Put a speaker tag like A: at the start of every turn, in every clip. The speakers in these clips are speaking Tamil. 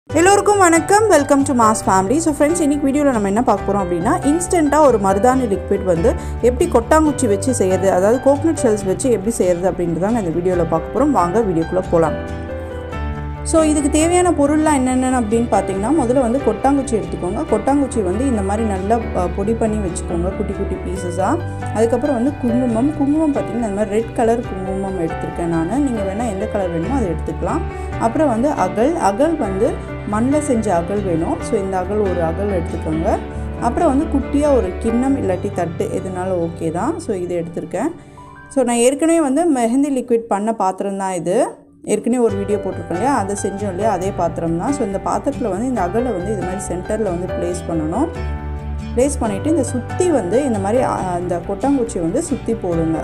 A: எல்லோருக்கும் வணக்கம். Welcome to mass family. So friends, இன்றைக்கி வீடியோவில் நம்ம என்ன பார்க்க போகிறோம் அப்படின்னா, இன்ஸ்டண்ட்டாக ஒரு மருதாணி லிக்விட் வந்து எப்படி கொட்டாங்குச்சி வச்சு செய்கிறது, அதாவது கோகனட் ஷெல்ஸ் வச்சு எப்படி செய்கிறது அப்படின்ட்டு தான் இந்த வீடியோவில் பார்க்க போகிறோம். வாங்க வீடியோக்குள்ளே போகலாம். ஸோ இதுக்கு தேவையான பொருள்லாம் என்னென்ன அப்படின்னு பார்த்தீங்கன்னா, முதல்ல வந்து கொட்டாங்குச்சி எடுத்துக்கோங்க. கொட்டாங்குச்சி வந்து இந்த மாதிரி நல்லா பொடி பண்ணி வச்சுக்கோங்க, குட்டி குட்டி பீசஸாக. அதுக்கப்புறம் வந்து குங்குமம் பார்த்திங்கன்னா இந்த மாதிரி ரெட் கலர் குங்குமம் எடுத்திருக்கேன் நான். நீங்கள் வேணால் எந்த கலர் வேணுமோ அதை எடுத்துக்கலாம். அப்புறம் வந்து அகல் வந்து மண்ணில் செஞ்ச அகல் வேணும். ஸோ இந்த ஒரு அகல் எடுத்துக்கோங்க. அப்புறம் வந்து குட்டியாக ஒரு கிண்ணம் இல்லாட்டி தட்டு எதுனாலும் ஓகே தான். ஸோ இதை எடுத்திருக்கேன். ஸோ நான் ஏற்கனவே வந்து மெஹந்தி லிக்விட் பண்ண பாத்திரம் தான் இது. ஏற்கனவே ஒரு வீடியோ போட்டிருக்கோம் இல்லையா, அதை செஞ்சோம் இல்லையா, அதே பாத்திரம் தான். ஸோ இந்த பாத்திரத்தில் வந்து இந்த அகலை வந்து இது மாதிரி சென்டரில் வந்து ப்ளேஸ் பண்ணணும். ப்ளேஸ் பண்ணிவிட்டு இந்த சுற்றி வந்து இந்த மாதிரி இந்த கொட்டாங்குச்சி வந்து சுற்றி போடுங்க.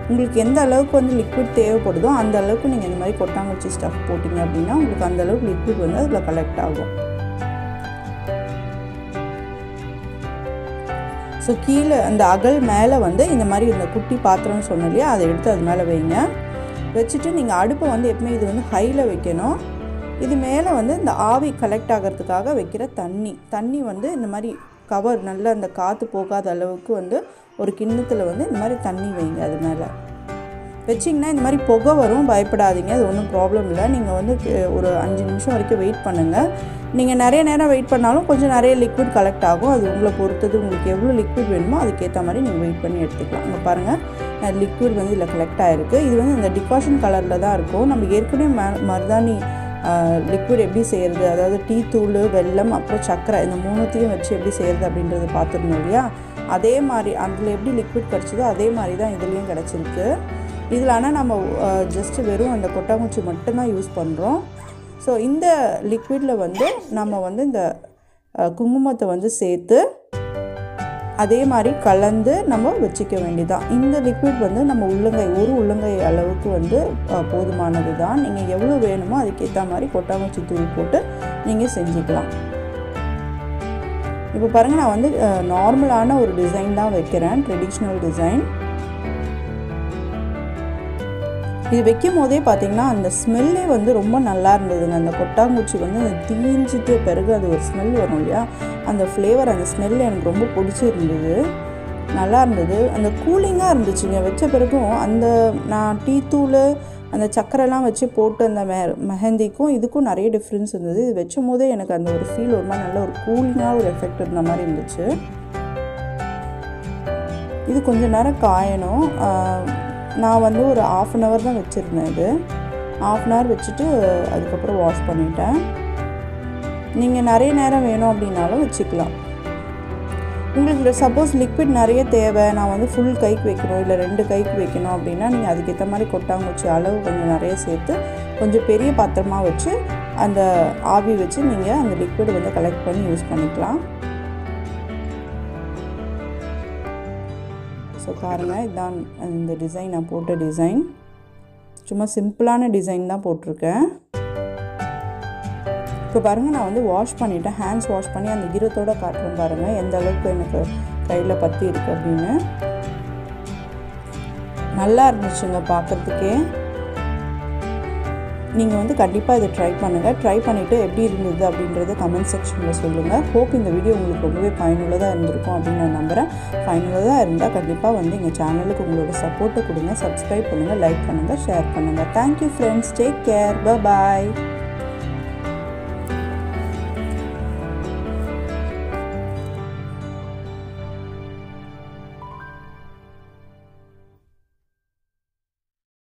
A: உங்களுக்கு எந்த அளவுக்கு வந்து லிக்விட் தேவைப்படுதோ அந்த அளவுக்கு நீங்கள் இந்த மாதிரி கொட்டாங்குச்சி ஸ்டஃப் போட்டிங்க அப்படின்னா உங்களுக்கு அந்த அளவுக்கு லிக்விட் வந்து அதில் கலெக்ட் ஆகும். ஸோ கீழே அந்த அகல் மேலே வந்து இந்த மாதிரி இந்த குட்டி பாத்திரம்னு சொன்னோம் இல்லையா, அதை எடுத்து அது மேலே வைங்க. வச்சுட்டு நீங்கள் அடுப்பை வந்து எப்பவுமே இது வந்து ஹையில் வைக்கணும். இது மேலே வந்து இந்த ஆவி கலெக்ட் ஆகிறதுக்காக வைக்கிற தண்ணி வந்து இந்த மாதிரி கவர் நல்லா அந்த காற்று போகாத அளவுக்கு வந்து ஒரு கிண்ணத்தில் வந்து இந்த மாதிரி தண்ணி வைங்க. அது மேலே வச்சிங்கன்னா இந்த மாதிரி புகை வரும், பயப்படாதீங்க, அது ஒன்றும் ப்ராப்ளம் இல்லை. நீங்கள் வந்து ஒரு 5 நிமிஷம் வரைக்கும் வெயிட் பண்ணுங்கள். நீங்கள் நிறைய நேரம் வெயிட் பண்ணாலும் கொஞ்சம் நிறைய லிக்விட் கலெக்ட் ஆகும். அது உங்களை பொறுத்தது. உங்களுக்கு எவ்வளோ லிக்விட் வேணுமோ அதுக்கேற்ற மாதிரி நீங்கள் வெயிட் பண்ணி எடுத்துக்கலாம். இங்கே பாருங்கள், லிக்விட் வந்து இதில் கலெக்ட் ஆகிருக்கு. இது வந்து இந்த டிகாஷன் கலரில் தான் இருக்கும். நம்ம ஏற்கனவே மருதாணி லிக்விட் எப்படி செய்கிறது, அதாவது டீ தூள், வெல்லம், அப்புறம் சர்க்கரை, இந்த மூணுத்தையும் வச்சு எப்படி செய்கிறது அப்படின்றத பார்த்துருந்தோம் இல்லையா. அதே மாதிரி அதில் எப்படி லிக்விட் கிடச்சிதோ அதே மாதிரி தான் இதுலேயும் கிடச்சிருக்கு. இதில் ஆனால் நம்ம ஜஸ்ட்டு வெறும் அந்த கொட்டாங்குச்சி மட்டும்தான் யூஸ் பண்ணுறோம். ஸோ இந்த லிக்விடில் வந்து நம்ம வந்து இந்த குங்குமத்தை வந்து சேர்த்து அதே மாதிரி கலந்து நம்ம வச்சுக்க வேண்டியதான். இந்த லிக்விட் வந்து நம்ம ஒரு உள்ளங்கை அளவுக்கு வந்து போதுமானது தான். நீங்கள் எவ்வளோ வேணுமோ அதுக்கேற்ற மாதிரி கொட்டாங்குச்சி தூள் போட்டு நீங்கள் செஞ்சுக்கலாம். இப்போ பாருங்கள், நான் வந்து நார்மலான ஒரு டிசைன் தான் வைக்கிறேன், ட்ரெடிஷ்னல் டிசைன். இது வைக்கும் போதே பார்த்திங்கன்னா அந்த ஸ்மெல்லே வந்து ரொம்ப நல்லா இருந்ததுங்க. அந்த கொட்டாங்குச்சி வந்து அந்த தீஞ்சிட்டு பிறகு அது ஒரு ஸ்மெல் வரும் இல்லையா, அந்த ஃப்ளேவர், அந்த ஸ்மெல் எனக்கு ரொம்ப பிடிச்சிருந்தது, நல்லா இருந்தது. அந்த கூலிங்காக இருந்துச்சுங்க. வச்ச பிறகும் அந்த நான் டீ தூள் அந்த சக்கரைலாம் வச்சு போட்டு அந்த மெஹந்திக்கும் இதுக்கும் நிறைய டிஃப்ரென்ஸ் இருந்தது. இது வச்சும் போதே எனக்கு அந்த ஒரு ஃபீல் ஒரு மாதிரி நல்ல ஒரு கூலிங்காக ஒரு எஃபெக்ட் இருந்த மாதிரி இருந்துச்சு. இது கொஞ்சம் நேரம் காயணும். நான் வந்து ஒரு 1/2 hour தான் வச்சுருந்தேன். இது 1/2 hour வச்சுட்டு அதுக்கப்புறம் வாஷ் பண்ணிட்டேன். நீங்கள் நிறைய நேரம் வேணும் அப்படின்னாலும் வச்சுக்கலாம். உங்களுக்கு சப்போஸ் லிக்விட் நிறைய தேவை, நான் வந்து ஃபுல் கைக்கு வைக்கணும் இல்லை 2 கைக்கு வைக்கணும் அப்படின்னா நீங்கள் அதுக்கேற்ற மாதிரி கொட்டாங்குச்சி அளவு கொஞ்சம் நிறைய சேர்த்து கொஞ்சம் பெரிய பாத்திரமாக வச்சு அந்த ஆவி வச்சு நீங்கள் அந்த லிக்விட் வந்து கலெக்ட் பண்ணி யூஸ் பண்ணிக்கலாம். ஸோ பாருங்கள், இதுதான் இந்த டிசைன், நான் போட்ட டிசைன். சும்மா சிம்பிளான டிசைன் தான் போட்டிருக்கேன். இப்போ பாருங்கள், நான் வந்து வாஷ் பண்ணிவிட்டேன். ஹேண்ட்ஸ் வாஷ் பண்ணி அந்த ஈரத்தோடு காட்டுறேன். பாருங்கள் எந்த அளவுக்கு எனக்கு கையில் பற்றி இருக்குது அப்படின்னு. நல்லா இருந்துச்சுங்க பார்க்குறதுக்கே. நீங்கள் வந்து கண்டிப்பாக இதை ட்ரை பண்ணுங்கள். ட்ரை பண்ணிவிட்டு எப்படி இருந்தது அப்படின்றத கமெண்ட் செக்ஷனில் சொல்லுங்கள். ஹோப் இந்த வீடியோ உங்களுக்கு ரொம்பவே பயனுள்ளதாக இருந்திருக்கும் அப்படின்னு நான் நம்புகிறேன். பயனுள்ளதாக இருந்தால் கண்டிப்பாக வந்து எங்கள் சேனலுக்கு உங்களோட சப்போர்ட்டை கொடுங்க. சப்ஸ்கிரைப் பண்ணுங்கள், லைக் பண்ணுங்கள், ஷேர் பண்ணுங்கள். Thank you friends. Take care. பாய்.